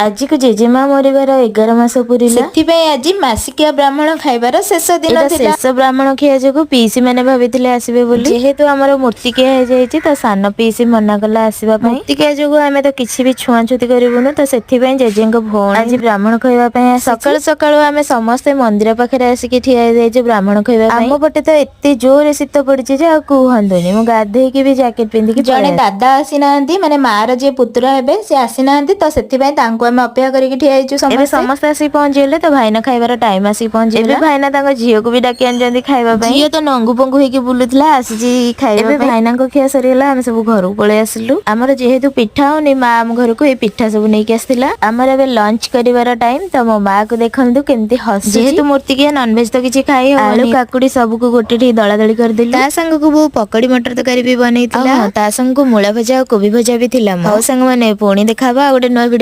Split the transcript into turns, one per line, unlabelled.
आज को जेजेमा मरिबार 11 मास पुरिला
आज मासिकिया ब्राह्मण खाइबार शेष दिन थिला।
शेष ब्राह्मण खिया जो पीसी मैंने भाभी आसबे बोली जेहेतु आमर मूर्तिकिया हो जाइए तो सान पीसी मना कला आसवा मूर्तिकिया जो आम तो किसी भी छुआछुती करूँ तो से जेजे भौणी आज ब्राह्मण खाइबा सकाल सकाल आम समस्ते मंदिर पाखे आसिक ठिया जाइए ब्राह्मण खाइबा आम पटे तो एत जोर शीत पड़ी कहतुनि मु गाधेकी भी जैकेट पिंधिकी
जड़े दादा आसी ना माने मार जे पुत्र हे सी आसी ना तो से अपेक्षा करके ठिया
समस्त आसिक पहुंचीगले तो भाईना खाइबार टाइम आसिक पहुंचीगला भाईना झील को भी डाकी आनी खाइबा झील तो नंगु पंगु होइकी बुलुथला आसी खाइबा भाईना खिया सरीगला आम सब घर को पळे आसिलु हमर जेहेतु पिठा होनी माँ आम घर को पिठा सब नहीं आसला आमर एबे लंच करिवार टाइम तो मो माँ को देखंतु केमती हस जेहेतु मूर्ति के नॉनवेज तो किछि खाई आलू काकुड़ी सब को गोटे ठी दला दली कर देली ता संग को वो पकड़ी मटर तरकारी भी बनैतिला ता संग को मूला भजा और कोबी भजा भी थिला। हो संग माने पुणी देखाबा गोटे नय वीडियो।